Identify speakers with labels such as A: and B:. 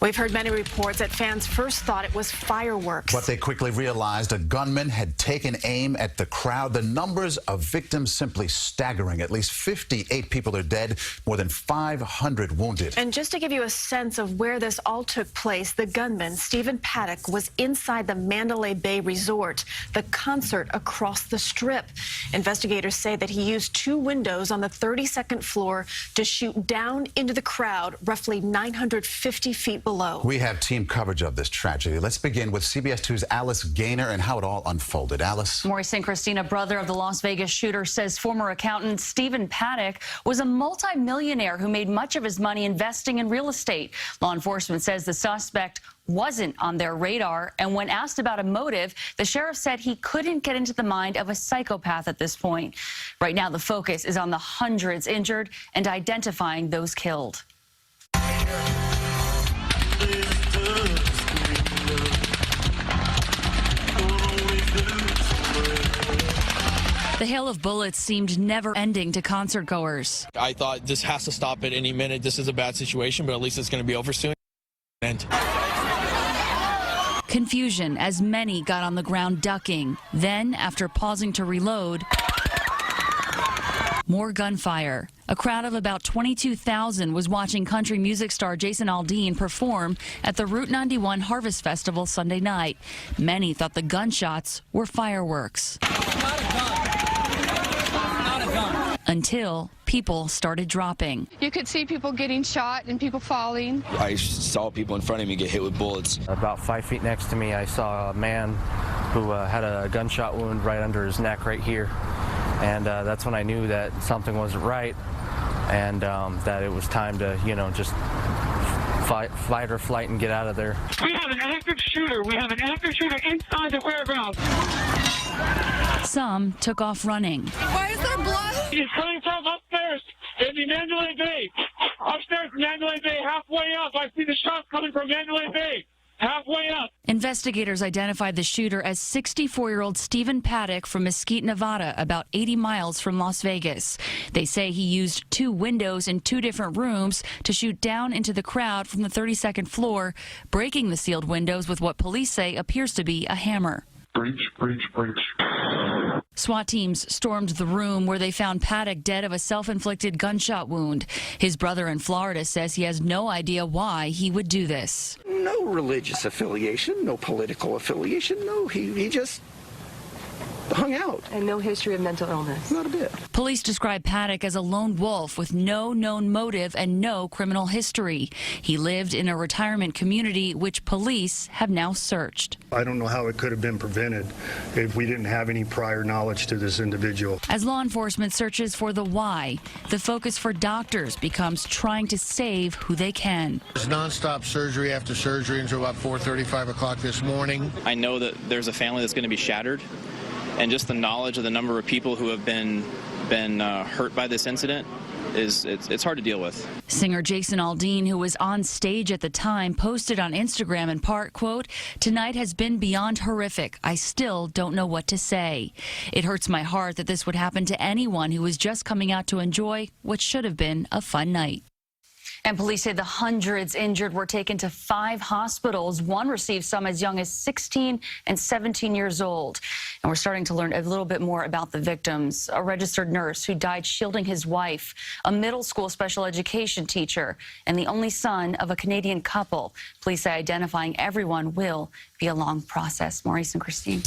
A: We've heard many reports that fans first thought it was fireworks.
B: But they quickly realized a gunman had taken aim at the crowd. The numbers of victims simply staggering. At least 58 people are dead, more than 500 wounded.
A: And just to give you a sense of where this all took place, the gunman, Stephen Paddock, was inside the Mandalay Bay Resort, the concert across the Strip. Investigators say that he used two windows on the 32nd floor to shoot down into the crowd, roughly 950 feet below.
B: We have team coverage of this tragedy. Let's begin with CBS 2's Alice Gaynor and how it all unfolded. Alice?
C: Maurice and Christina, brother of the Las Vegas shooter, says former accountant Stephen Paddock was a multimillionaire who made much of his money investing in real estate. Law enforcement says the suspect wasn't on their radar, and when asked about a motive, the sheriff said he couldn't get into the mind of a psychopath at this point. Right now, the focus is on the hundreds injured and identifying those killed. The hail of bullets seemed never-ending to concertgoers.
D: I thought this has to stop at any minute. This is a bad situation, but at least it's going to be over soon.
C: Confusion as many got on the ground ducking. Then, after pausing to reload, more gunfire. A crowd of about 22,000 was watching country music star Jason Aldean perform at the Route 91 Harvest Festival Sunday night. Many thought the gunshots were fireworks. Until people started dropping.
E: You could see people getting shot and people falling.
F: I saw people in front of me get hit with bullets.
G: About 5 feet next to me, I saw a man who had a gunshot wound right under his neck right here. And that's when I knew that something wasn't right and that it was time to, just fight or flight and get out of there.
H: We have an active shooter. We have an active shooter inside the warehouse.
C: Some took off running.
E: Why is there blood?
H: He's coming from upstairs in the Mandalay Bay. Upstairs in Mandalay Bay, halfway up. I see the shots coming from Mandalay Bay. Halfway up.
C: Investigators identified the shooter as 64-year-old Stephen Paddock from Mesquite, Nevada, about 80 miles from Las Vegas. They say he used two windows in two different rooms to shoot down into the crowd from the 32nd floor, breaking the sealed windows with what police say appears to be a hammer.
H: Breach, breach, breach.
C: SWAT teams stormed the room where they found Paddock dead of a self-inflicted gunshot wound. His brother in Florida says he has no idea why he would do this.
I: No religious affiliation, no political affiliation, no, he just hung out.
J: And no history of mental illness?
I: Not a bit.
C: Police describe Paddock as a lone wolf with no known motive and no criminal history. He lived in a retirement community which police have now searched.
K: I don't know how it could have been prevented if we didn't have any prior knowledge to this individual.
C: As law enforcement searches for the why, the focus for doctors becomes trying to save who they can.
L: There's nonstop surgery after surgery until about 4:30, 5 o'clock this morning.
M: I know that there's a family that's going to be shattered, and just the knowledge of the number of people who have been hurt by this incident it's hard to deal with.
C: Singer Jason Aldean, who was on stage at the time, posted on Instagram in part, quote, "Tonight has been beyond horrific. I still don't know what to say. It hurts my heart that this would happen to anyone who was just coming out to enjoy what should have been a fun night." And police say the hundreds injured were taken to 5 hospitals. One received some as young as 16 and 17 years old. And we're starting to learn a little bit more about the victims. A registered nurse who died shielding his wife, a middle school special education teacher, and the only son of a Canadian couple. Police say identifying everyone will be a long process. Maurice and Christine.